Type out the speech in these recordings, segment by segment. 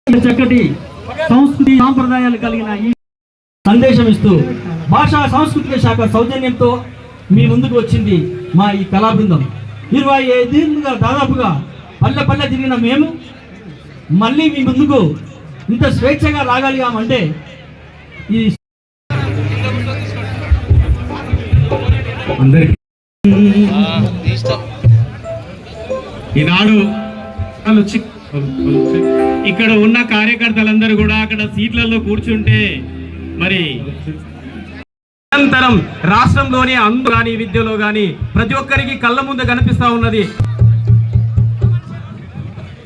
చక్కటి సంస్కృతి సాంప్రదాయాలు కలిగిన ఈ సందేశం ఇస్తూ భాషా సాంస్కృతిక శాఖ సౌజన్యంతో మీ ముందుకు వచ్చింది మా ఈ కళా బృందం. 25 ఏళ్ళుగా దాదాపుగా పల్లె పల్లె తిరిగిన మేము మళ్ళీ మీ ముందుకు ఇంత స్వేచ్ఛగా రాగలిగామంటే ఈ అందరికీ ఈనాడు ఇక్కడ ఉన్న కార్యకర్తలందరూ కూడా అక్కడ సీట్లలో కూర్చుంటే మరి నిరంతరం రాష్ట్రంలోని అందు కానీ విద్యలో కానీ ప్రతి ఒక్కరికి కళ్ళ ముందు కనిపిస్తా ఉన్నది.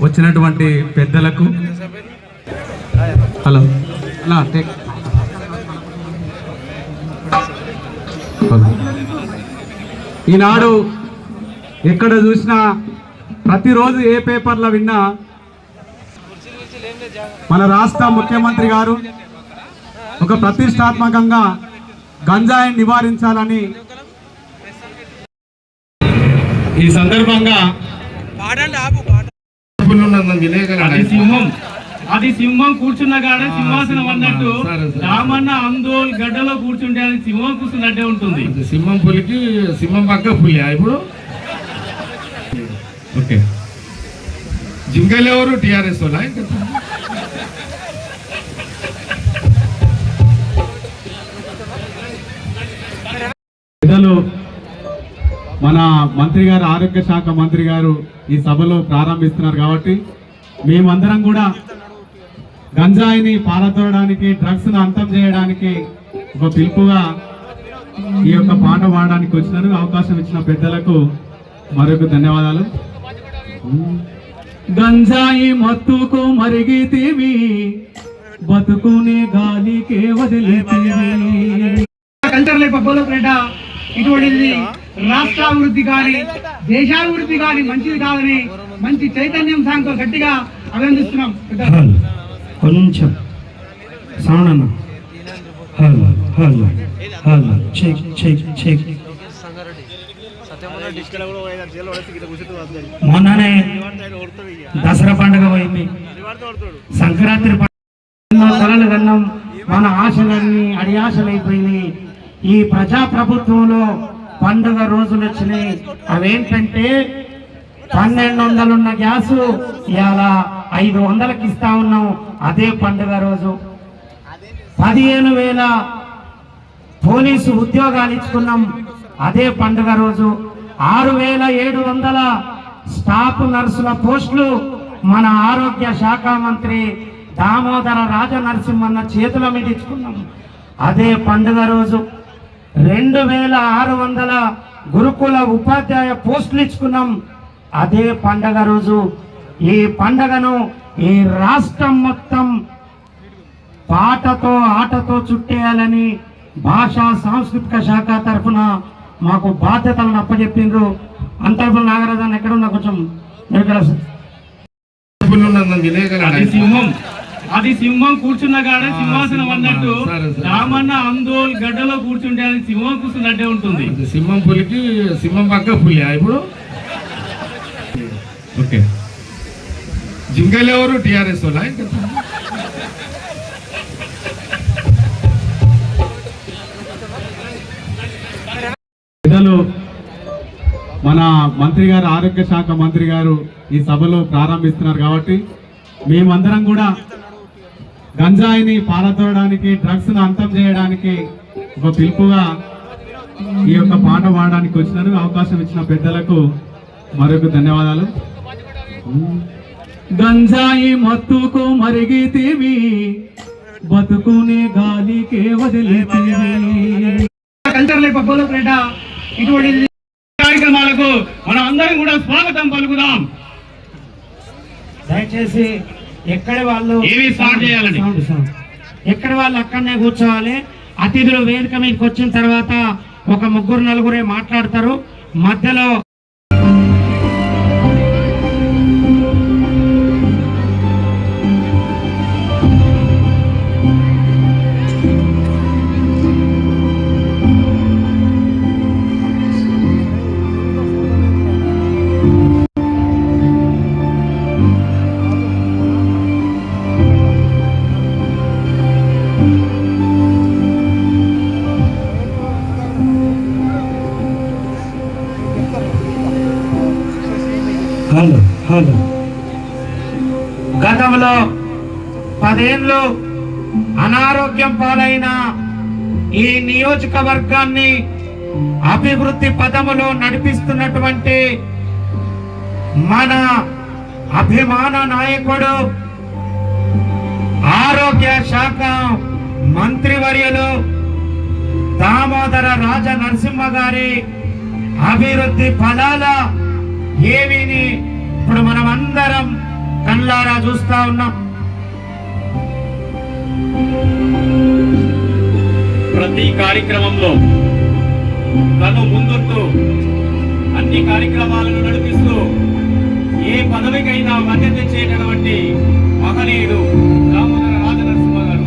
వచ్చినటువంటి పెద్దలకు హలో ఈనాడు ఎక్కడ చూసినా ప్రతిరోజు ఏ పేపర్లో విన్నా మన రాష్ట్ర ముఖ్యమంత్రి గారు ఒక ప్రతిష్టాత్మకంగా గంజాయిని నివారించాలని ఈ సందర్భంగా అది సింహం కూర్చున్న కాడ సింహాసనం అన్నట్టు రామన్న ఆందోళన గడ్డలో కూర్చుంటే అది సింహం కూర్చున్నట్టే ఉంటుంది. సింహం పులికి సింహం పక్క పులి ఇప్పుడు ఓకే జింకలు ఎవరు టిఆర్ఎస్ వాళ్ళ పెద్దలు మన మంత్రి గారు ఆరోగ్య శాఖ మంత్రి గారు ఈ సభలో ప్రారంభిస్తున్నారు కాబట్టి మేమందరం కూడా గంజాయిని పారదోడడానికి డ్రగ్స్ ను అంతం చేయడానికి ఒక పిలుపుగా ఈ యొక్క పాట పాడడానికి వచ్చినారు. అవకాశం ఇచ్చిన పెద్దలకు మరొక ధన్యవాదాలు. గంజాయి మత్తుకు మరిగితేవి బతుకునే గాలికే వదిలేతేవి ఇటువంటిది రాష్ట్రాభివృద్ధి కానీ దేశాభివృద్ధి కానీ మంచిది కాదని మంచి చైతన్యం సాంతో గట్టిగా అభినందిస్తున్నాం. కొంచెం సౌండ్ అన్న hello hello hello check check check. మొన్ననే దసరా పండుగ పోయింది, సంక్రాంతి కళలు కన్నాం, మన ఆశలన్నీ అడియాశలు అయిపోయినాయి. ఈ ప్రజాప్రభుత్వంలో పండుగ రోజులు వచ్చినాయి. అవేంటంటే 1200 ఉన్న గ్యాసు ఇవాళ 500కి ఇస్తా ఉన్నాం. అదే పండుగ రోజు 15,000 పోలీసు ఉద్యోగాలు ఇచ్చుకున్నాం. అదే పండుగ రోజు 6,700 స్టాఫ్ నర్సుల పోస్టులు మన ఆరోగ్య శాఖ మంత్రి దామోదర రాజనరసింహన్న చేతుల మీద ఇచ్చుకున్నాం. అదే పండుగ రోజు 2,600 గురుకుల ఉపాధ్యాయ పోస్టులు ఇచ్చుకున్నాం. అదే పండగ రోజు. ఈ పండగను ఈ రాష్ట్రం మొత్తం పాటతో ఆటతో చుట్టేయాలని భాషా సాంస్కృతిక శాఖ తరఫున మాకు బాధ్యతలను అప్పచెప్పిండ్రు. అంతర్పుల నాగరాజాన్ని ఎక్కడున్నా కొంచెం అది సింహం కూర్చున్న కాడ సింహాసనం అన్నట్టు రామన్న ఆందోళన గడ్డలో కూర్చుంటే అది సింహం కూర్చున్నట్టే ఉంటుంది. సింహం పులికి సింహం పక్క పులి ఇప్పుడు ఓకే జింకలు ఎవరు టిఆర్ఎస్ వాళ్ళ పెద్దలు మన మంత్రి గారు ఆరోగ్య శాఖ మంత్రి గారు ఈ సభలో ప్రారంభిస్తున్నారు కాబట్టి మేమందరం కూడా గంజాయిని పారదోడడానికి డ్రగ్స్ ను అంతం చేయడానికి ఒక పిలుపుగా ఈ యొక్క పాట పాడడానికి వచ్చినారు. అవకాశం ఇచ్చిన పెద్దలకు మరొక ధన్యవాదాలు. గంజాయి మత్తుకు మరిగితేవి బతుకునే గాలికే వదిలేతేవి. ఇటువంటి కార్యక్రమాలకు మనం అందరం కూడా స్వాగతం పలుకుదాం. దయచేసి ఎక్కడ వాళ్ళు స్టార్ట్ చేయాలండి, ఎక్కడ వాళ్ళు అక్కడనే కూర్చోవాలి. అతిథులు వేదిక మీదకి వచ్చిన తర్వాత ఒక 3-4 మాట్లాడతారు. మధ్యలో పదవిలో 10 ఏళ్ళు అనారోగ్యం పాలైన ఈ నియోజకవర్గాన్ని అభివృద్ధి పదములో నడిపిస్తున్నటువంటి మన అభిమాన నాయకుడు ఆరోగ్య శాఖ మంత్రివర్యులు దామోదర రాజ నరసింహ గారి అభివృద్ధి ఫలాల ఏవిని ఇప్పుడు మనం అందరం కళ్ళారా చూస్తా ఉన్నాం. ప్రతి కార్యక్రమంలో తను ముందుంటూ అన్ని కార్యక్రమాలను నడిపిస్తూ ఏ పదవికైనా మద్దతు తెచ్చేటటువంటి మహనీయుడు దామోదర రాజనరసింహ గారు.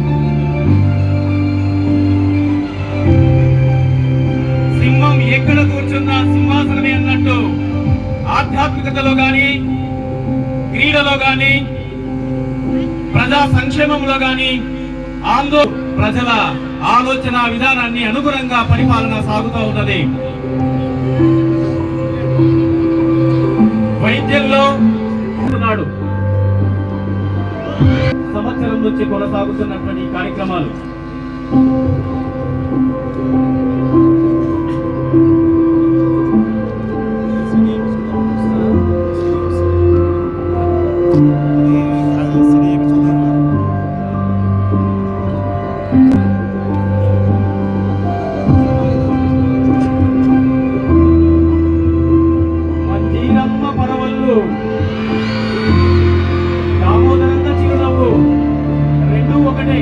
సింహం ఎక్కడ కూర్చున్నా సింహాసనమే అన్నట్టు ఆధ్యాత్మికతలో గాని, క్రీడలో గాని, ప్రజా సంక్షేమంలో గాని ప్రజల ఆలోచన విధానాన్ని అనుగుణంగా పరిపాలన సాగుతూ ఉన్నది. వైద్యంలో సంవత్సరం నుంచి కొనసాగుతున్నటువంటి కార్యక్రమాలు దామోదరంత చిరునవ్వు రెండు ఒకటే.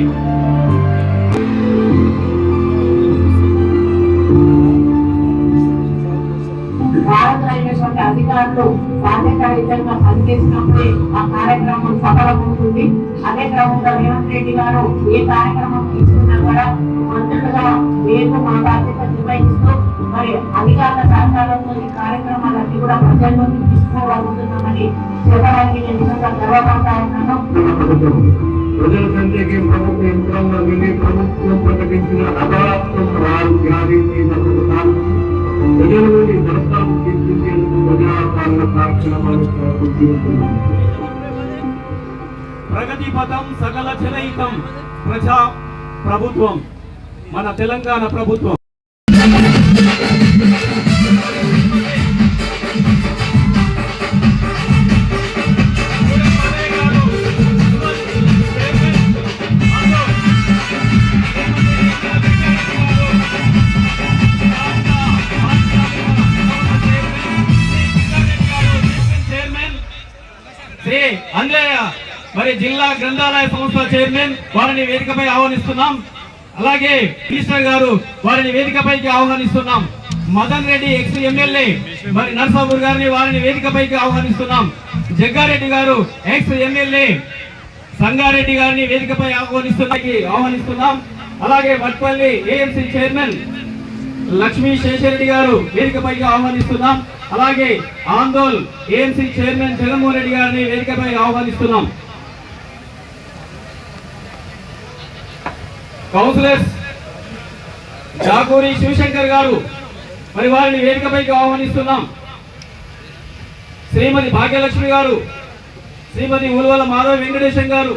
అధికారులు బాధ్యతాయుతంగా పనిచేసినప్పుడే ఆ కార్యక్రమం సఫలమవుతుంది. అదే క్రమంలో రేవంత్ రెడ్డి గారు ఏ కార్యక్రమం తీసుకున్నా కూడా మంత్రులుగా మేము మా బాధ్యత నిర్వహిస్తూ మరి అధికారుల సహకారంతో ఈ కార్యక్రమాలన్నీ కూడా ప్రజల్లోకి తీసుకోగలుగుతున్నామని చెప్పడానికి నేను నిజంగా గర్వపడతా ఉన్నాను. ప్రజల సంఖ్యకి ప్రభుత్వ యంత్రంలో విని ప్రభుత్వం ప్రకటించిన అభారత్వం వారు ధ్యానించి ప్రజల నుండి దరఖాస్తు తీసుకునేందుకు ప్రజాపాలన కార్యక్రమాలు ప్రగతి పథం సకల జనహితం ప్రజా ప్రభుత్వం మన తెలంగాణ ప్రభుత్వం. అంజయ్య మరి జిల్లా గ్రంథాలయ సంస్థ చైర్మన్ వారిని వేదికపై ఆహ్వానిస్తున్నాం. అలాగే మినిస్టర్ గారు వారిని వేదికపైకి ఆహ్వానిస్తున్నాం. మదన్ రెడ్డి ఎక్స్ ఎమ్మెల్యే మరి నర్సాపూర్ గారిని వారిని వేదికపైకి ఆహ్వానిస్తున్నాం. జగ్గారెడ్డి గారు ఎక్స్ ఎమ్మెల్యే సంగారెడ్డి గారిని వేదికపై ఆహ్వానిస్తున్నాం. అలాగే వట్పల్లి ఏఎంసీ చైర్మన్ లక్ష్మీ శేషరెడ్డి గారు వేదికపైకి ఆహ్వానిస్తున్నాం. అలాగే ఆందోళ్ ఏఎంసీ చైర్మన్ జగన్మోహన్ రెడ్డి గారిని వేదికపై ఆహ్వానిస్తున్నాం. కౌన్సిలర్స్ జాగూరి శివశంకర్ గారు మరి వారిని వేదికపైకి ఆహ్వానిస్తున్నాం. శ్రీమతి భాగ్యలక్ష్మి గారు, శ్రీమతి ఉల్వల మాధవ వెంకటేశం గారు,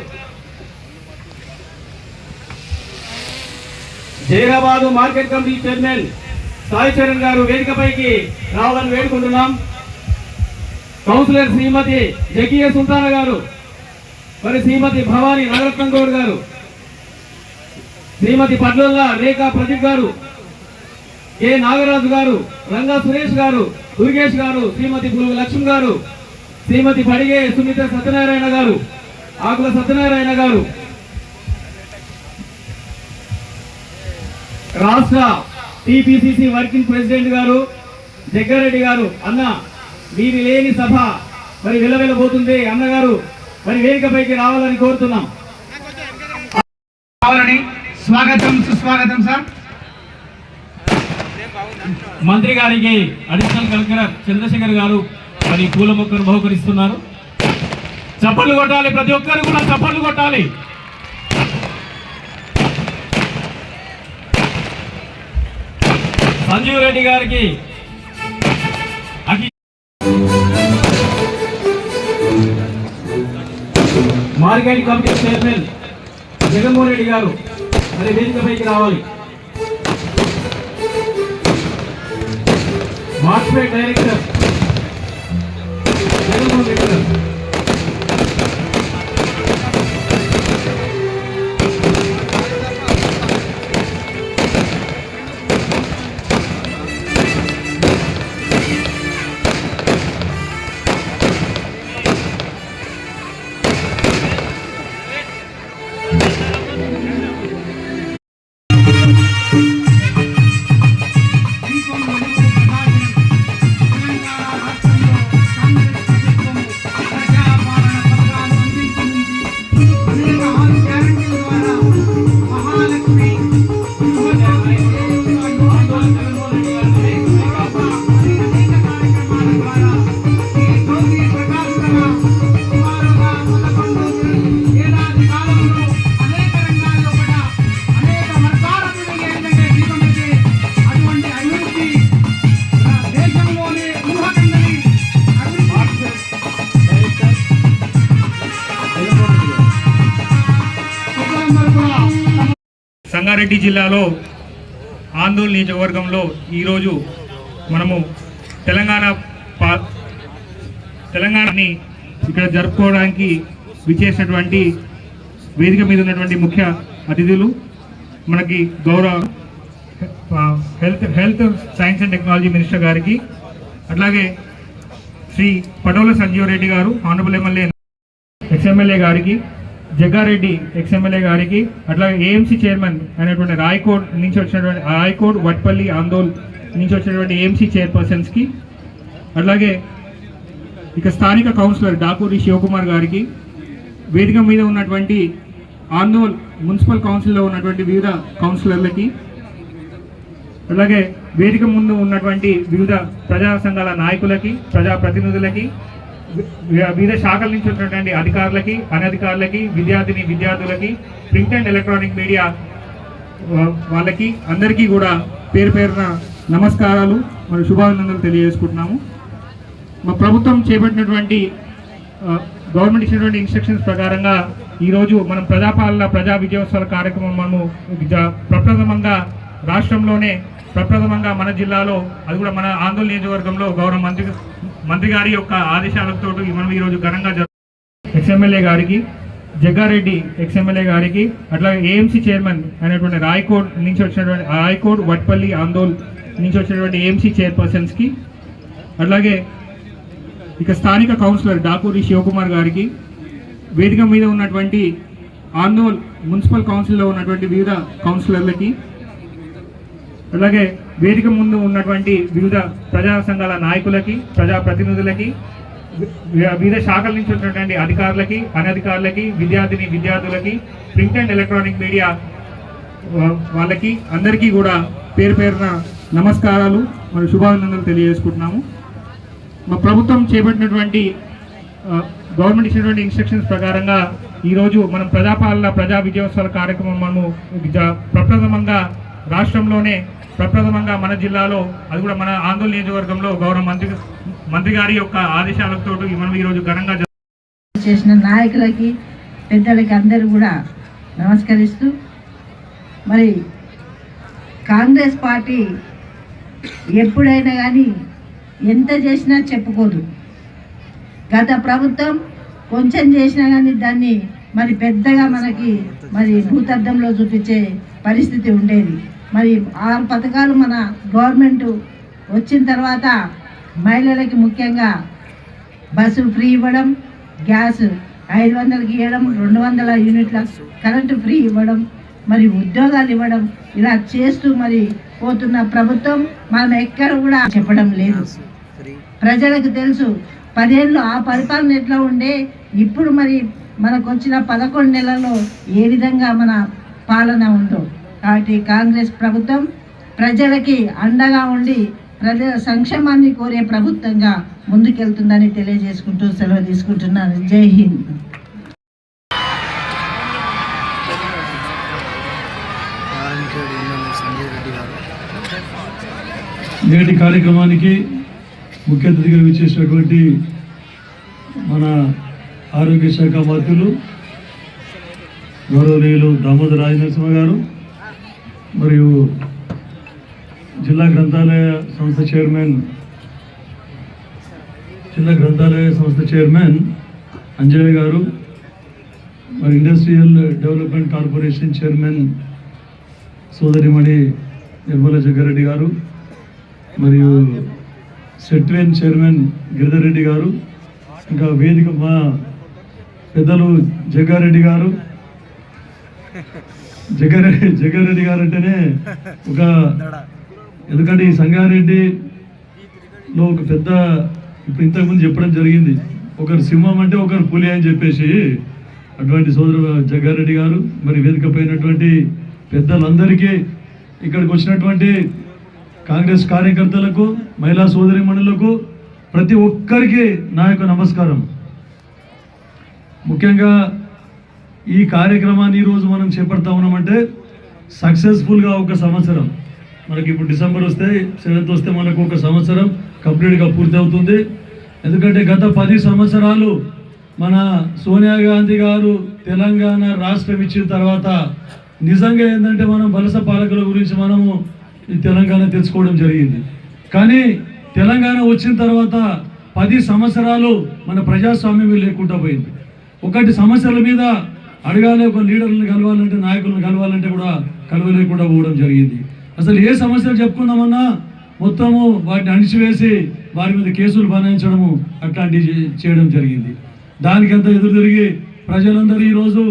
Zaheerabad market committee chairman Sai Charan గారు వేదికపైకి రావాలని వేడుకుంటున్నాం. కౌన్సిలర్ శ్రీమతి జకియ సుల్తానా గారు, మరి శ్రీమతి భవానీ నగరత్నం గౌడ్ గారు, శ్రీమతి పడ్లొల్ల రేఖా ప్రదీప్ గారు, కె నాగరాజు గారు, రంగా సురేష్ గారు, దుర్గేష్ గారు, శ్రీమతి పులుగు లక్ష్మి గారు, శ్రీమతి పడిగే సునీత సత్యనారాయణ గారు, ఆకుల సత్యనారాయణ గారు, రాష్ట్ర టిపిసిసి వర్కింగ్ ప్రెసిడెంట్ గారు జగ్గారెడ్డి గారు, అన్న మీరు లేని సభ మరి విలవిలబోతుంది అన్నగారు మరి వేదికపైకి రావాలని కోరుతున్నాం. స్వాగతం సుస్వాగతం సార్. మంత్రి గారికి అడిషనల్ కలెక్టర్ చంద్రశేఖర్ గారు మరి పూల మొక్కను బహుకరిస్తున్నారు. చప్పట్లు కొట్టాలి, ప్రతి ఒక్కరు కూడా చప్పట్లు కొట్టాలి. సంజీవ్ రెడ్డి గారికి market committee chairman Jaganmohan Reddy గారు మరి వేదికపైకి రావాలి. మార్కెట్ డైరెక్టర్ జగన్మోహన్ రెడ్డి గారు. సంగారెడ్డి జిల్లాలో ఆందోళన నియోజకవర్గంలో ఈరోజు మనము తెలంగాణని ఇక్కడ జరుపుకోవడానికి విచ్చేసినటువంటి వేదిక మీద ఉన్నటువంటి ముఖ్య అతిథులు మనకి గౌరవ health science and technology minister గారికి, అట్లాగే శ్రీ పటోల సంజీవ్ రెడ్డి గారు ఆనరబుల్ ఎమ్మెల్యే ఎక్స్ఎమ్మెల్యే గారికి, జగ్గారెడ్డి ఎక్స్ఎమ్మెల్యే గారికి, అట్లాగే ఏఎంసీ చైర్మన్ అయినటువంటి రాయకోట్ నుంచి వచ్చినటువంటి రాయకోట్ వట్పల్లి ఆందోళ్ నుంచి వచ్చినటువంటి ఏఎంసీ చైర్పర్సన్స్కి, అట్లాగే ఇక స్థానిక కౌన్సిలర్ డాకూరి శివకుమార్ గారికి, వేదిక మీద ఉన్నటువంటి ఆందోళ్ మున్సిపల్ కౌన్సిల్లో ఉన్నటువంటి వివిధ కౌన్సిలర్లకి, అలాగే వేదిక ముందు ఉన్నటువంటి వివిధ ప్రజా సంఘాల నాయకులకి, ప్రజాప్రతినిధులకి, వివిధ శాఖల నుంచి వచ్చినటువంటి అధికారులకి, అనధికారులకి, విద్యార్థులకి, ప్రింట్ అండ్ ఎలక్ట్రానిక్ మీడియా వాళ్ళకి అందరికీ కూడా పేరు పేరున నమస్కారాలు మరియు శుభాభినందనలు తెలియజేసుకుంటున్నాము. మా ప్రభుత్వం చేపట్టినటువంటి గవర్నమెంట్ ఇచ్చినటువంటి ఇన్స్ట్రక్షన్స్ ప్రకారంగా ఈరోజు మనం ప్రజాపాలన ప్రజా విజయోత్సవాల కార్యక్రమం మనము ప్రప్రథమంగా రాష్ట్రంలోనే ప్రప్రథమంగా మన జిల్లాలో, అది కూడా మన ఆందోళన నియోజకవర్గంలో గౌరవ మంత్రి గారి యొక్క ఆదేశాలతో మనం ఈరోజు ఘనంగా ఎక్స్ఎమ్మెల్యే గారికి, జగ్గారెడ్డి ఎక్స్ఎమ్మెల్యే గారికి, అట్లాగే ఏఎంసీ చైర్మన్ అయినటువంటి రాయకోట్ నుంచి వచ్చినటువంటి రాయకోట్ వట్పల్లి ఆందోళ్ నుంచి వచ్చినటువంటి ఏఎంసీ చైర్పర్సన్స్కి, అట్లాగే ఇక స్థానిక కౌన్సిలర్ డాకూరి శివకుమార్ గారికి, వేదిక మీద ఉన్నటువంటి ఆందోళ్ మున్సిపల్ కౌన్సిల్లో ఉన్నటువంటి వివిధ కౌన్సిలర్లకి, అలాగే వేదిక ముందు ఉన్నటువంటి వివిధ ప్రజా సంఘాల నాయకులకి, ప్రజాప్రతినిధులకి, వివిధ శాఖల నుంచి వచ్చినటువంటి అధికారులకి, అనధికారులకి, విద్యార్థులకి, ప్రింట్ అండ్ ఎలక్ట్రానిక్ మీడియా వాళ్ళకి అందరికీ కూడా పేరు పేరున నమస్కారాలు మరియు శుభాభినందనలు తెలియజేసుకుంటున్నాము. మా ప్రభుత్వం చేపట్టినటువంటి గవర్నమెంట్ ఇచ్చినటువంటి ఇన్స్ట్రక్షన్స్ ప్రకారంగా ఈరోజు మనం ప్రజాపాలన ప్రజా విజయోత్సవాల కార్యక్రమం మనము ప్రప్రథమంగా రాష్ట్రంలోనే ప్రప్రథమంగా మన జిల్లాలో, అది కూడా మన ఆందోళన నియోజకవర్గంలో గౌరవ మంత్రి గారి యొక్క ఆదేశాలతో మనం ఈరోజు ఘనంగా చేసిన నాయకులకి, పెద్దలకి అందరూ కూడా నమస్కరిస్తూ, మరి కాంగ్రెస్ పార్టీ ఎప్పుడైనా కానీ ఎంత చేసినా చెప్పుకోదు. గత ప్రభుత్వం కొంచెం చేసినా కానీ దాన్ని మరి పెద్దగా మనకి మరి భూతద్దంలో చూపించే పరిస్థితి ఉండేది. మరి 6 పథకాలు మన గవర్నమెంట్ వచ్చిన తర్వాత మహిళలకి ముఖ్యంగా బస్సు ఫ్రీ ఇవ్వడం, గ్యాస్ 500కి ఇవ్వడం, 200 యూనిట్ల కరెంటు ఫ్రీ ఇవ్వడం, మరి ఉద్యోగాలు ఇవ్వడం, ఇలా చేస్తూ మరి పోతున్న ప్రభుత్వం మనం ఎక్కడ కూడా చెప్పడం లేదు. ప్రజలకు తెలుసు 10 ఏళ్ళు ఆ పరిపాలన ఎట్లా ఉండే, ఇప్పుడు మరి మనకు వచ్చిన 11 నెలల్లో ఏ విధంగా మన పాలన ఉందో. కాబట్టి కాంగ్రెస్ ప్రభుత్వం ప్రజలకి అండగా ఉండి ప్రజల సంక్షేమాన్ని కోరే ప్రభుత్వంగా ముందుకెళ్తుందని తెలియజేసుకుంటూ సెలవు తీసుకుంటున్నాను. జై హింద్. నేటి కార్యక్రమానికి ముఖ్య అతిథిగా విచ్చేసినటువంటి మన ఆరోగ్య శాఖ మంత్రులు గౌరవనీయులు దామోదర రాజనరసింహ గారు మరియు జిల్లా గ్రంథాలయ సంస్థ చైర్మన్ అంజయ్య గారు, మరి ఇండస్ట్రియల్ డెవలప్మెంట్ కార్పొరేషన్ చైర్మన్ సోదరిమణి నిర్మల జగ్గారెడ్డి గారు, మరియు సెట్వేన్ చైర్మన్ గిరిధర్ రెడ్డి గారు, ఇంకా వేదిక మా పెద్దలు జగ్గారెడ్డి గారు. జగ్గారెడ్డి గారు అంటేనే ఒక, ఎందుకంటే ఈ సంగారెడ్డిలో ఒక పెద్ద, ఇప్పుడు ఇంతకుముందు చెప్పడం జరిగింది, ఒకరు సింహం అంటే ఒకరు పులి అని చెప్పేసి, అటువంటి సోదరు జగ్గారెడ్డి గారు, మరి వేదిక పైనటువంటి పెద్దలందరికీ, ఇక్కడికి వచ్చినటువంటి కాంగ్రెస్ కార్యకర్తలకు, మహిళా సోదరీమణులకు, ప్రతి ఒక్కరికి నా యొక్క నమస్కారం. ముఖ్యంగా ఈ కార్యక్రమాన్ని ఈరోజు మనం చేపడతా ఉన్నామంటే సక్సెస్ఫుల్గా ఒక సంవత్సరం, మనకి ఇప్పుడు డిసెంబర్ వస్తే 7th వస్తే మనకు ఒక సంవత్సరం కంప్లీట్గా పూర్తి అవుతుంది. ఎందుకంటే గత 10 సంవత్సరాలు మన సోనియా గాంధీ గారు తెలంగాణ రాష్ట్రం ఇచ్చిన తర్వాత నిజంగా ఏంటంటే మనం వలస పాలకుల గురించి మనము ఈ తెలంగాణ తెలుసుకోవడం జరిగింది. కానీ తెలంగాణ వచ్చిన తర్వాత 10 సంవత్సరాలు మన ప్రజాస్వామ్యం లేకుండా పోయింది. ఒకటి సమస్యల మీద అడగాలి, ఒక లీడర్లను కలవాలంటే, నాయకులను కలవాలంటే కూడా కలవలేకుండా పోవడం జరిగింది. అసలు ఏ సమస్యలు చెప్పుకుందామన్నా మొత్తము వాటిని అణిచివేసి వారి మీద కేసులు బనాయించడము అట్లాంటివి చేయడం జరిగింది. దానికంతా ఎదురు తిరిగి ప్రజలందరూ ఈరోజు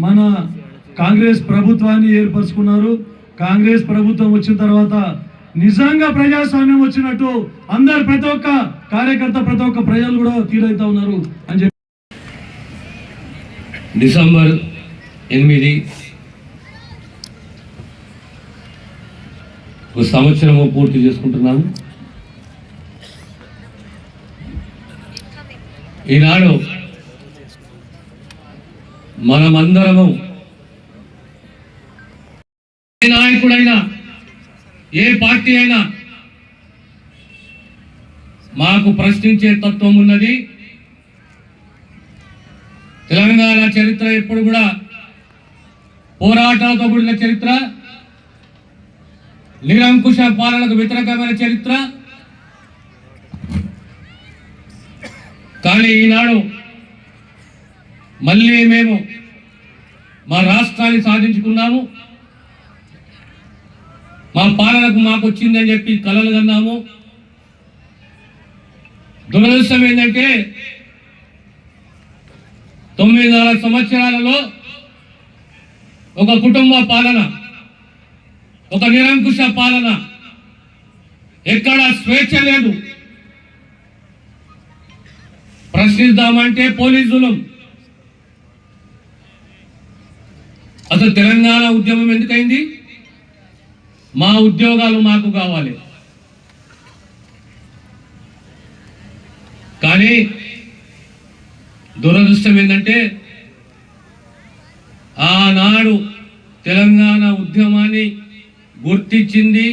మన కాంగ్రెస్ ప్రభుత్వాన్ని ఏర్పరచుకున్నారు. కాంగ్రెస్ ప్రభుత్వం వచ్చిన తర్వాత నిజంగా ప్రజాస్వామ్యం వచ్చినట్టు అందరు, ప్రతి ఒక్క కార్యకర్త, ప్రతి ఒక్క ప్రజలు కూడా ఫీల్ అవుతా ఉన్నారు అని చెప్పి డిసెంబర్ 8 ఒక సంవత్సరము పూర్తి చేసుకుంటున్నాము. ఈనాడు మనమందరము ఏ నాయకుడైనా, ఏ పార్టీ అయినా మాకు ప్రశ్నించే తత్వం ఉన్నది. తెలంగాణ చరిత్ర ఎప్పుడు కూడా పోరాటాలతో కూడిన చరిత్ర, నిరంకుశ పాలనకు వ్యతిరేకమైన చరిత్ర. కానీ ఈనాడు మళ్ళీ మేము మా రాష్ట్రాన్ని సాధించుకున్నాము, మా పాలనకు మాకు వచ్చిందని చెప్పి కలలు కన్నాము. దురదృష్టం ఏంటంటే 9 సంవత్సరాలలో ఒక కుటుంబ పాలన, ఒక నిరంకుశ పాలన, ఎక్కడ స్వేచ్ఛ లేదు. ప్రశ్నిద్దామంటే పోలీసులు. అసలు తెలంగాణ ఉద్యమం ఎందుకైంది? మా ఉద్యోగాలు మాకు కావాలి. కానీ దురదృష్టం ఏంటంటే ఆనాడు తెలంగాణ ఉద్యమాన్ని గుర్తించింది,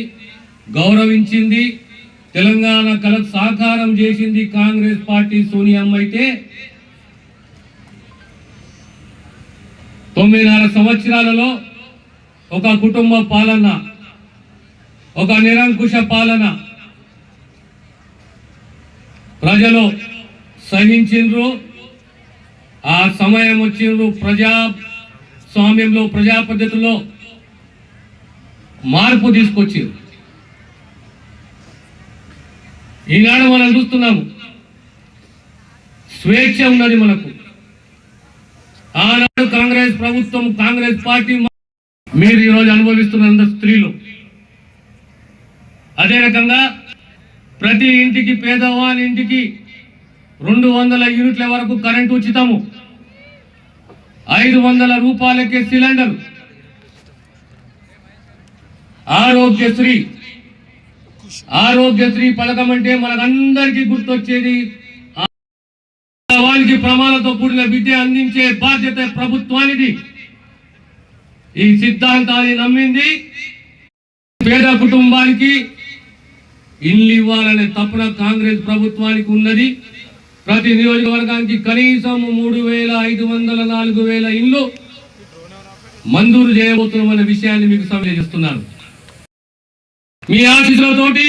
గౌరవించింది, తెలంగాణ కళకు సాకారం చేసింది కాంగ్రెస్ పార్టీ, సోనియమ్మ అయితే 9 సంవత్సరాలలో ఒక కుటుంబ పాలన, ఒక నిరంకుశ పాలన ప్రజలు సహించిండ్రు. ఆ సమయం వచ్చిండ్రు ప్రజాస్వామ్యంలో, ప్రజా పద్ధతిలో మార్పు తీసుకొచ్చిండ్రు. ఈనాడు మనం చూస్తున్నాము, స్వేచ్ఛ ఉన్నది మనకు. ఆనాడు కాంగ్రెస్ ప్రభుత్వం, కాంగ్రెస్ పార్టీ మీరు ఈరోజు అనుభవిస్తున్న స్త్రీలు. అదే రకంగా ప్రతి ఇంటికి, పేదవాని ఇంటికి 200 యూనిట్ల వరకు కరెంటు ఉచితము, 500 రూపాయలకే సిలిండర్, ఆరోగ్యశ్రీ పథకం అంటే మనకందరికీ గుర్తొచ్చేది వానికి ప్రమాణంతో కూడిన విద్య అందించే బాధ్యత ప్రభుత్వానిది. ఈ సిద్ధాంతాన్ని నమ్మింది. పేద కుటుంబానికి ఇల్లు ఇవ్వాలనే తపన కాంగ్రెస్ ప్రభుత్వానికి ఉన్నది. ప్రతి నియోజకవర్గానికి కనీసం 3,500, 4,000 ఇల్లు మంజూరు చేయబోతున్నామనే విషయాన్ని మీకు తెలియజేస్తున్నాను. మీ ఆశీస్సులతోటి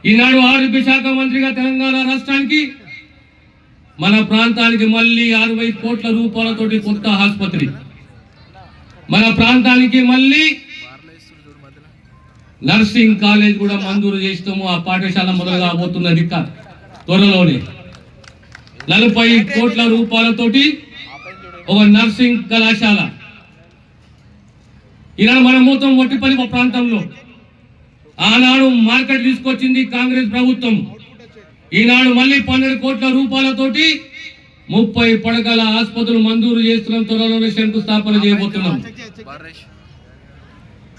ఈనాడు ఆరోగ్య శాఖ మంత్రిగా తెలంగాణ రాష్ట్రానికి మన ప్రాంతానికి మళ్ళీ 60 కోట్ల రూపాయలతోటి కొత్త ఆసుపత్రి, మన ప్రాంతానికి మళ్ళీ నర్సింగ్ కాలేజ్ కూడా మంజూరు చేస్తాము. ఆ పాఠశాల మొదలు కాబోతున్నది త్వరలోనే. 40 కోట్ల రూపాయలతోటి ఒక నర్సింగ్ కళాశాల. ఈనాడు మన మొత్తం ఒట్టిపల్లి ప్రాంతంలో ఆనాడు మార్కెట్ తీసుకొచ్చింది కాంగ్రెస్ ప్రభుత్వం. ఈనాడు మళ్ళీ 12 కోట్ల రూపాయలతోటి 30 పడకల ఆసుపత్రులు మంజూరు చేస్తున్నాం. త్వరలోనే శంకుస్థాపన చేయబోతున్నాం.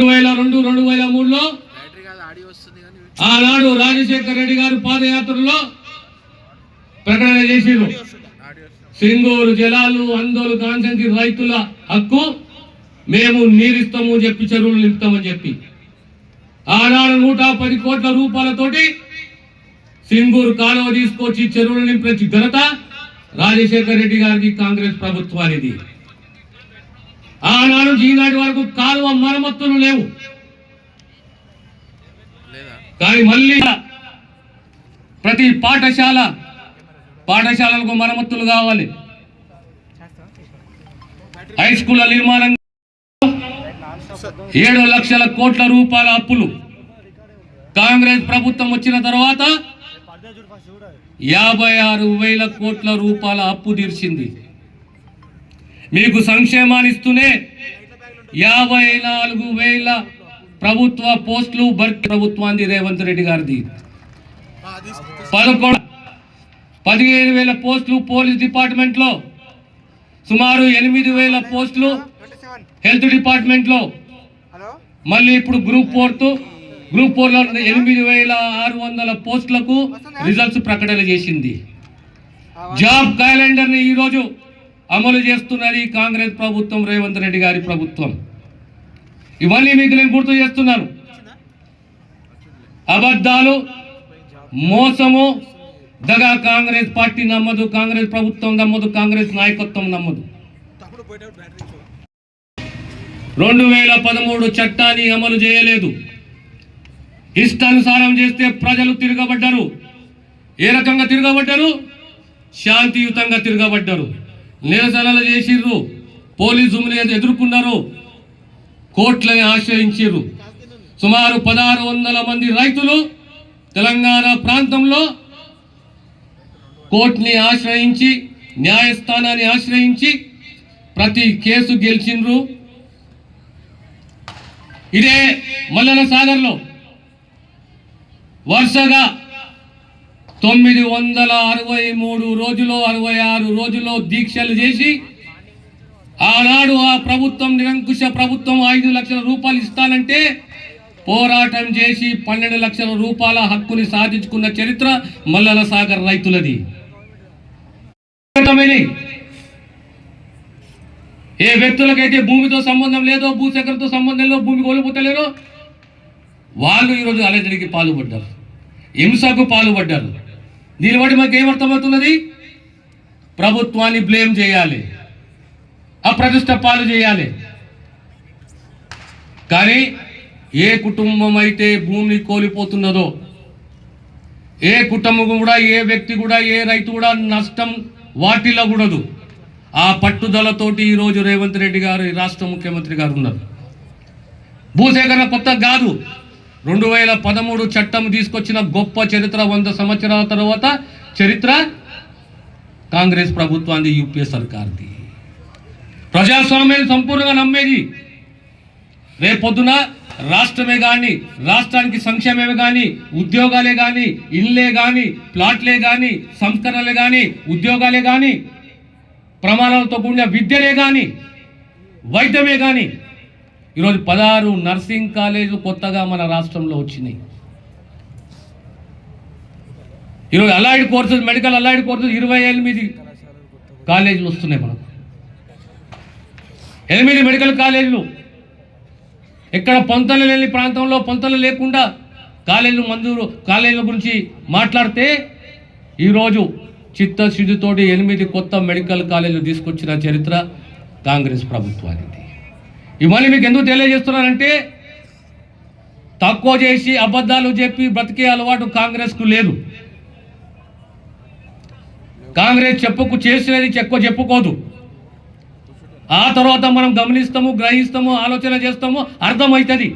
2002-2003లో ఆనాడు రాజశేఖర్ రెడ్డి గారు పాదయాత్రలో ప్రకటన చేసిరు, సింగూరు జలాలు అందోలు కాన్సెన్సీ రైతుల హక్కు, మేము నీరిస్తాము చెప్పి చెరువులు నింపుతామని చెప్పి ఆనాడు 110 కోట్ల రూపాయలతోటి సింగూరు కాలువ తీసుకొచ్చి చెరువులు నింపించి ఘనత రాజశేఖర్ రెడ్డి గారికి, కాంగ్రెస్ ప్రభుత్వానికి. ఆనాడు ఈనాటి వరకు కాలువ మరమ్మతులు లేవు. కానీ మళ్ళీ ప్రతి పాఠశాలలకు మరమ్మతులు కావాలి. హై స్కూళ్ల నిర్మాణం 7 లక్షల కోట్ల రూపాయల అప్పులు కాంగ్రెస్ ప్రభుత్వం వచ్చిన తర్వాత 56,000 కోట్ల రూపాయల అప్పు తీర్చింది. మీకు సంక్షేమాన్ని ఇస్తూనే 54,000 ప్రభుత్వ పోస్టులు భర్తీ ప్రభుత్వాన్ని రేవంత్ రెడ్డి గారిది. 15,000 పోస్టులు పోలీస్ డిపార్ట్మెంట్ లో, సుమారు 8,000 పోస్టులు హెల్త్ డిపార్ట్మెంట్ లో, మళ్ళీ ఇప్పుడు గ్రూప్ 4లో 8,600 పోస్టులకు రిజల్ట్స్ ప్రకటన చేసింది. జాబ్ క్యాలెండర్ ని ఈరోజు అమలు చేస్తున్నది కాంగ్రెస్ ప్రభుత్వం, రేవంత్ రెడ్డి గారి ప్రభుత్వం. ఇవన్నీ మీకు నేను గుర్తు చేస్తున్నాను. అబద్ధాలు, మోసము, దగా కాంగ్రెస్ పార్టీ నమ్మదు, కాంగ్రెస్ ప్రభుత్వం నమ్మదు, కాంగ్రెస్ నాయకత్వం నమ్మదు. 2013 చట్టాన్ని అమలు చేయలేదు. ఇష్టానుసారం చేస్తే ప్రజలు తిరగబడ్డారు. ఏ రకంగా తిరగబడ్డారు? శాంతియుతంగా తిరగబడ్డారు. నిరసనలు చేసిర్రు, పోలీసులు ఎదుర్కొన్నారు, కోర్టులని ఆశ్రయించారు. సుమారు 1,600 మంది రైతులు తెలంగాణ ప్రాంతంలో కోర్టుని ఆశ్రయించి, న్యాయస్థానాన్ని ఆశ్రయించి ప్రతి కేసు గెలిచిండ్రు. ఇదే మల్లన సాగర్లో వరుసగా 963 రోజులు 66 రోజుల్లో దీక్షలు చేసి ఆనాడు ఆ ప్రభుత్వం, నిరంకుశ ప్రభుత్వం 5 లక్షల రూపాయలు ఇస్తానంటే పోరాటం చేసి 12 లక్షల రూపాయల హక్కుని సాధించుకున్న చరిత్ర మల్లన సాగర్ రైతులది. ఏ వ్యక్తులకైతే భూమితో సంబంధం లేదో, భూసేకరణతో సంబంధం లేదో, భూమి కోల్పోతలేరో వాళ్ళు ఈరోజు అలజడికి పాల్పడ్డారు, హింసకు పాల్పడ్డారు. దీని బట్టి మనకు ఏమర్థమవుతున్నది? ప్రభుత్వాన్ని బ్లేమ్ చేయాలి, అప్రతిష్ట పాలు చేయాలి. కానీ ఏ కుటుంబం అయితే భూమిని కోల్పోతున్నదో, ఏ కుటుంబం కూడా, ఏ వ్యక్తి కూడా, ఏ రైతు కూడా నష్టం వాటిల్లకూడదు. ఆ పట్టుదలతోటి ఈరోజు రేవంత్ రెడ్డి గారు ఈ రాష్ట్ర ముఖ్యమంత్రి గారు ఉన్నారు. భూసేకరణ కొత్త కాదు. 2013 చట్టం తీసుకొచ్చిన గొప్ప చరిత్ర. 100 సంవత్సరాల తర్వాత చరిత్ర కాంగ్రెస్ ప్రభుత్వాన్ని, యూపీఏ సర్కార్ది. ప్రజాస్వామ్యాన్ని సంపూర్ణంగా నమ్మేది. రేపొద్దున రాష్ట్రమే కానీ, రాష్ట్రానికి సంక్షేమమే కానీ, ఉద్యోగాలే కానీ, ఇళ్ళే కానీ, ప్లాట్లే కానీ, సంస్కరణలే కానీ, ఉద్యోగాలే కానీ, ప్రమాణాలతో కూడిన విద్యలే కానీ, వైద్యమే కానీ, ఈరోజు 16 నర్సింగ్ కాలేజీలు కొత్తగా మన రాష్ట్రంలో వచ్చినాయి. ఈరోజు allied courses, medical allied courses 28 కాలేజీలు వస్తున్నాయి మనకు. 8 మెడికల్ కాలేజీలు. ఎక్కడ పొంతలు లేని ప్రాంతంలో పొంతలు లేకుండా కాలేజీలు మంజూరు, కాలేజీల గురించి మాట్లాడితే ఈరోజు చిత్తశుద్ధితోటి 8 కొత్త మెడికల్ కాలేజీలు తీసుకొచ్చిన చరిత్ర కాంగ్రెస్ ప్రభుత్వానికి. ఇవన్నీ మీకు ఎందుకు తెలియజేస్తున్నానంటే తక్కువ చేసి అబద్ధాలు చెప్పి బ్రతికే అలవాటు కాంగ్రెస్కు లేదు. కాంగ్రెస్ చేసినది ఎక్కువ చెప్పుకోదు. ఆ తర్వాత మనం గమనిస్తాము, గ్రహిస్తాము, ఆలోచన చేస్తాము, అర్థమవుతుంది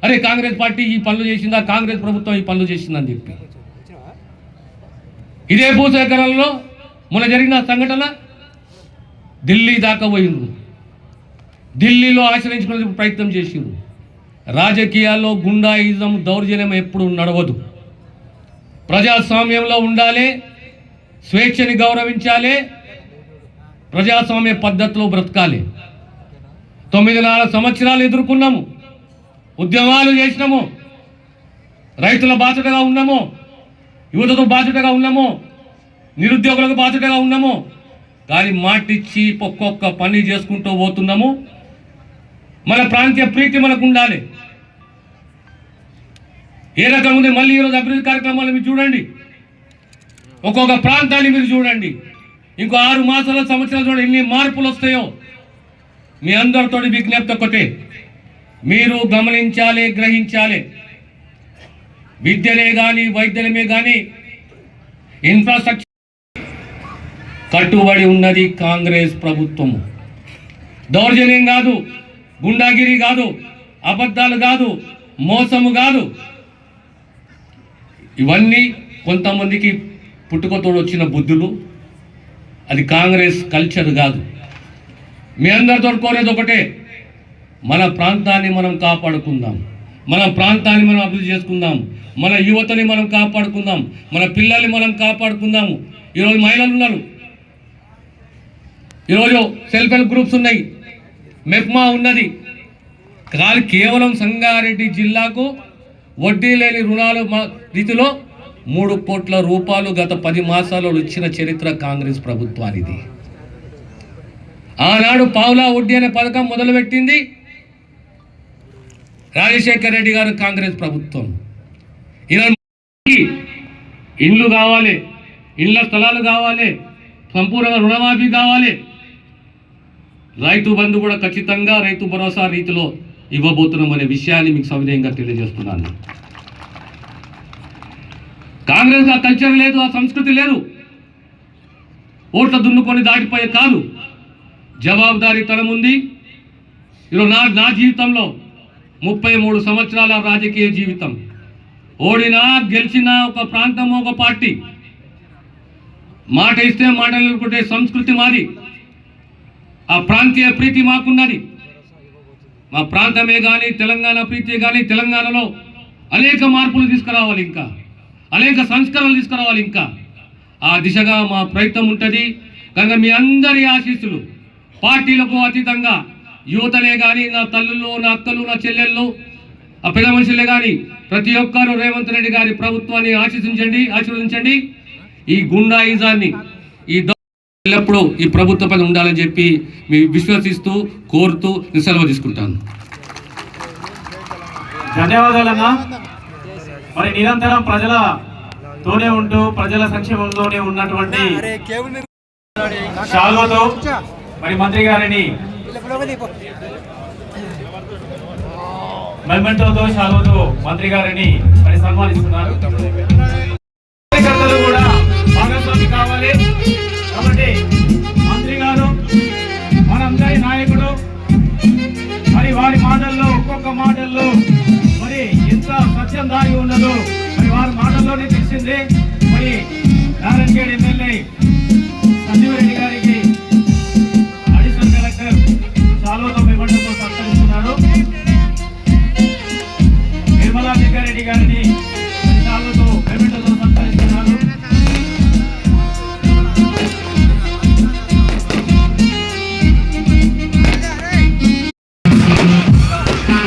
అరే కాంగ్రెస్ పార్టీ ఈ పనులు చేసిందా, కాంగ్రెస్ ప్రభుత్వం ఈ పనులు చేసిందని చెప్పి. ఇదే భూసేకరణలో మొన్న జరిగిన సంఘటన ఢిల్లీ దాకా పోయిండ్రు. ఢిల్లీలో ఆశ్రయించుకునే ప్రయత్నం చేసిండ్రు. రాజకీయాల్లో గుండాయిజం, దౌర్జన్యం ఎప్పుడు నడవదు. ప్రజాస్వామ్యంలో ఉండాలి, స్వేచ్ఛని గౌరవించాలి, ప్రజాస్వామ్య పద్ధతిలో బ్రతకాలి. 9 సంవత్సరాలు ఎదుర్కొన్నాము, ఉద్యమాలు చేసినాము, రైతుల బాధ్యతగా ఉన్నాము, యువతతో బాధ్యతగా ఉన్నాము, నిరుద్యోగులకు బాధ్యతగా ఉన్నాము. కానీ మాటిచ్చి ఒక్కొక్క పని చేసుకుంటూ పోతున్నాము. మన ప్రాంతీయ ప్రీతి మనకు ఉండాలి. ఏ రకంగా ఉంది మళ్ళీ ఈరోజు అభివృద్ధి కార్యక్రమాలు మీరు చూడండి, ఒక్కొక్క ప్రాంతాన్ని మీరు చూడండి. ఇంకో 6 మాసాల సంవత్సరాలు చూడండి ఎన్ని మార్పులు వస్తాయో. మీ అందరితో విజ్ఞప్తి ఒకటే, మీరు గమనించాలి, గ్రహించాలి. విద్యనే కానీ వైద్యమే కానీ ఇన్ఫ్రాస్ట్రక్చర్ కట్టుబడి ఉన్నది కాంగ్రెస్ ప్రభుత్వము. దౌర్జన్యం కాదు, గుండాగిరి కాదు, అబద్ధాలు కాదు, మోసము కాదు. ఇవన్నీ కొంతమందికి పుట్టుకతోడు వచ్చిన బుద్ధులు. అది కాంగ్రెస్ కల్చర్ కాదు. మీ అందరితో కోరేది ఒకటే, మన ప్రాంతాన్ని మనం కాపాడుకుందాం, మన ప్రాంతాన్ని మనం అభివృద్ధి చేసుకుందాం, మన యువతని మనం కాపాడుకుందాం, మన పిల్లల్ని మనం కాపాడుకుందాము. ఈరోజు మహిళలు ఉన్నారు, ఈరోజు సెల్ఫ్ హెల్ప్ గ్రూప్స్ ఉన్నాయి, మెప్మా ఉన్నది. కానీ కేవలం సంగారెడ్డి జిల్లాకు వడ్డీ లేని రుణాలు రీతిలో 3 కోట్ల రూపాయలు గత 10 మాసాలలో ఇచ్చిన చరిత్ర కాంగ్రెస్ ప్రభుత్వానిది. ఆనాడు పావులా వడ్డీ అనే పథకం మొదలుపెట్టింది రాజశేఖర్ రెడ్డి గారు, కాంగ్రెస్ ప్రభుత్వం. ఇండ్లు కావాలి, ఇళ్ల స్థలాలు కావాలి, సంపూర్ణంగా రుణమాఫీ కావాలి. రైతు బంధు కూడా ఖచ్చితంగా రైతు భరోసా రీతిలో ఇవ్వబోతున్నాం అనే విషయాన్ని మీకు సవినయంగా తెలియజేస్తున్నాను. కాంగ్రెస్ ఆ కల్చర్ లేదు, ఆ సంస్కృతి లేదు. ఓట్ల దున్నుకొని దాటిపోయే కాదు, జవాబుదారీతనం ఉంది. ఈరోజు నా జీవితంలో 33 సంవత్సరాల రాజకీయ జీవితం. ఓడినా గెలిచినా ఒక ప్రాంతం, ఒక పార్టీ. మాట ఇస్తే మాట నిలుపుకునే సంస్కృతి మాది. ఆ ప్రాంతీయ ప్రీతి మాకున్నది. మా ప్రాంతమే కానీ తెలంగాణ ప్రీతి కానీ తెలంగాణలో అనేక మార్పులు తీసుకురావాలి, ఇంకా అనేక సంస్కరణలు తీసుకురావాలి. ఇంకా ఆ దిశగా మా ప్రయత్నం ఉంటుంది. కనుక మీ అందరి ఆశీస్సులు పార్టీలకు అతీతంగా యువతనే కానీ, నా తల్లులు, నా అక్కలు, నా చెల్లెళ్ళు, ఆ పెద్ద మనుషులే కానీ ప్రతి ఒక్కరు రేవంత్ రెడ్డి గారి ప్రభుత్వాన్ని ఆశీర్వదించండి. ఈ గుండాయిజాన్ని, ఈ ఎల్లప్పుడూ ఈ ప్రభుత్వ పని ఉండాలని చెప్పి మీ విశ్వసిస్తూ కోరుతూ సెలవు తీసుకుంటాను. ధన్యవాదాలన్నా. మరి నిరంతరం ప్రజలతోనే ఉంటూ ప్రజల సంక్షేమంలోనే ఉన్నటువంటి శాల్వతో మరి మంత్రి గారిని మెమెంటోతో శాల్వతో మంత్రి గారిని మరి సన్మానిస్తున్నారు. కూడా భాగస్వామి కావాలి కాబట్టి మంత్రి గారు మనందరి నాయకుడు. మరి వారి మాటల్లో ఒక్కొక్క మాటల్లో మరి ఎంత సత్యం దాగి ఉన్నదో మరి వారి మాటల్లోనే తెలిసింది. మరి నారాయణగేడ్ ఎమ్మెల్యే సంజీవ్ రెడ్డి గారికి అడిషనల్ కలెక్టర్ శాల్వతో మెమెంటోతో సత్కరిస్తున్నారు. నిర్మలా జగ్గారెడ్డి గారిని శాల్వతో మెమెంటోతో సత్కరిస్తున్నారు.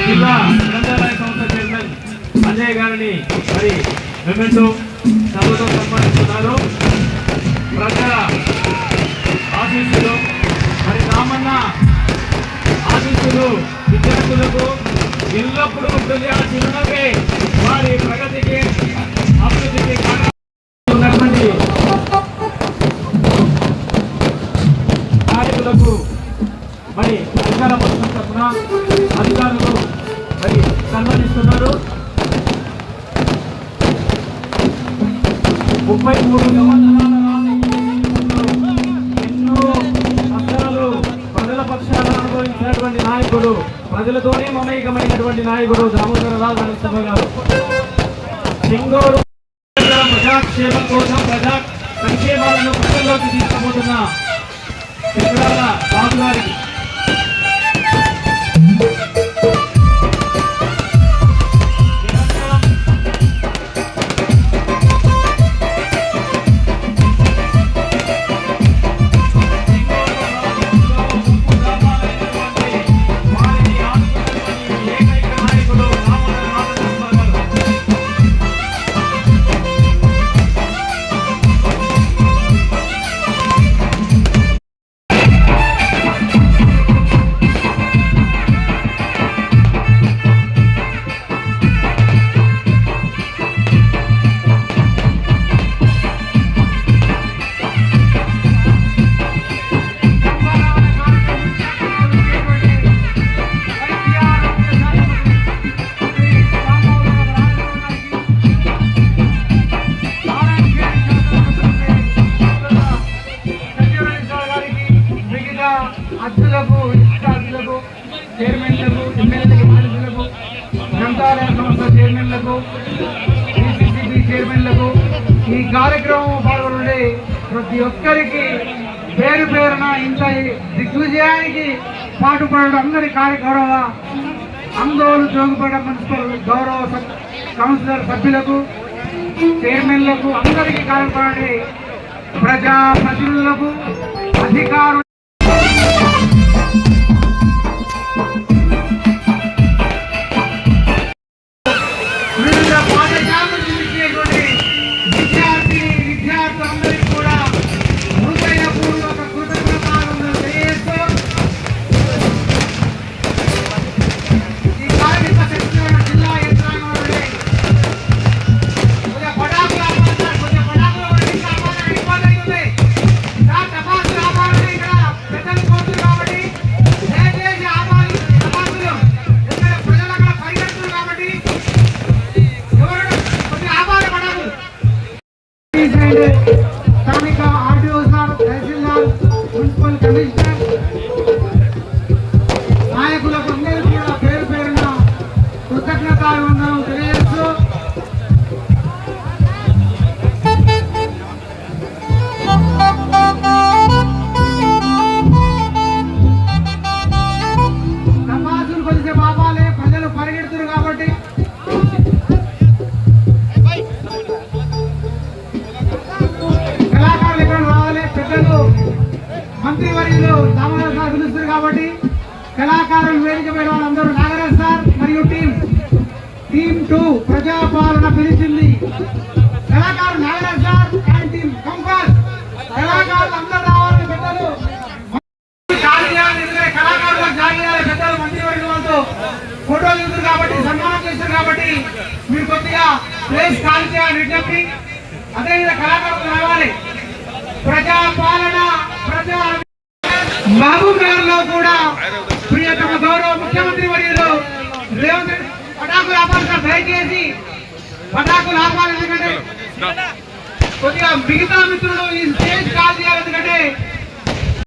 జిల్లా గ్రంథాలయ సంస్థ చైర్మన్ అజయ్ గారిని మరి మెమెంటో శాల్వతో సన్మానిస్తున్నారు. ప్రజల ఆశీస్సులు మరి రామన్న ఆశీస్సులు విద్యార్థులకు ఎల్లప్పుడూ ఉంటుంది. ఆ చిరునవ్వే వారి ప్రగతికి, అభివృద్ధికి ఉన్నటువంటి నాయకులకు మరి అధికార పక్షం తరఫున అధికారులు మరి సన్మానిస్తున్నారు. 33 సంవత్సరాల ఎన్నో కష్టాలు ప్రజల పక్షాన అనుభవించినటువంటి నాయకుడు, ప్రజలతోనే మమేకమైనటువంటి నాయకుడు దామోదర రాజు నరసింహ గారు. చెంగోరు ప్రజాక్షేమం కోసం ప్రజా సంక్షేమాలను ప్రజల్లోకి తీసుకుపోతున్న చక్రాల బాబు గారికి అధ్యక్షులకు, ఇష్టార్థులకు, చైర్మన్లకు, ఎమ్మెల్యేలకు, మాజీలకు, గ్రంథాలయ సంస్థ చైర్మన్లకు, PCCB చైర్మన్లకు, ఈ కార్యక్రమం పాల్గొనే ప్రతి ఒక్కరికి పేరు పేరున ఇంత దిగ్విజయానికి పాటుపడడం అందరి కార్యక్రమ అందరూ జోగుపేట మున్సిపల్ గౌరవ కౌన్సిలర్ సభ్యులకు, చైర్మన్లకు, అందరికీ కార్యపడే ప్రజా ప్రతినిధులకు, అధికారులు విద్యార్థులందరికీ కూడా హృదయపూర్వక కృతజ్ఞతలు తెలియజేస్తూ ఈ కార్మిక శక్తుల జిల్లా యంత్రాంగం పెద్దలు కోరుతుంది కాబట్టి దయచేసి ఆపాలి సమాజంలో ఎందుకంటే ప్రజలు అక్కడ పరిగెడుతున్నారు కాబట్టి ఎవరు కొద్దిగా ఆపాలి పడాలి. స్థానిక ఆర్డీఓ సార్, తహసీల్దార్, మున్సిపల్ కమిషనర్ నాయకులకు అందరికీ కూడా పేరు పేరున కృతజ్ఞతాభివందనం తెలియజేస్తూ సమాజం కొలిసే బాబాలే ప్రజలు పరిగెడుతున్నారు కాబట్టి కళాకారులు ఎక్కడ రావాలి, పెద్దలు మంత్రివర్యులు దామోదర్ సార్ పిలుస్తారు కాబట్టి కళాకారులు వేదిక పైన వాళ్ళందరూ నాగరాజ్ సార్ మరియు టీం 2 ప్రజాపాలన పిలిచింది. కళాకారులు Nagaraj sir and team compass కళాకారులు అందరూ రావాలని పెద్దలు కళాకారులకు జాగ్రత్త పెద్దలు మంత్రివర్యులు వాళ్ళతో ఫోటోలు దిగుతారు కాబట్టి సన్మానం చేస్తారు కాబట్టి మీరు కొద్దిగా ప్లేస్ ఖాళీ చేయాలని విజ్ఞప్తి. అదేవిధంగా కళాకారులు రావాలి. ప్రజాపాలన మహబూబ్ నగర్ లో కూడా ప్రియతమ గౌరవ ముఖ్యమంత్రి వర్యులు రేవంత్ రెడ్డి పటాకులు ఆపాలి సార్, దయచేసి పటాకులు ఆపాలి. ఎందుకంటే కొద్దిగా మిగతా మిత్రులు ఈ స్టేజ్ కాల్ చేయాలి, ఎందుకంటే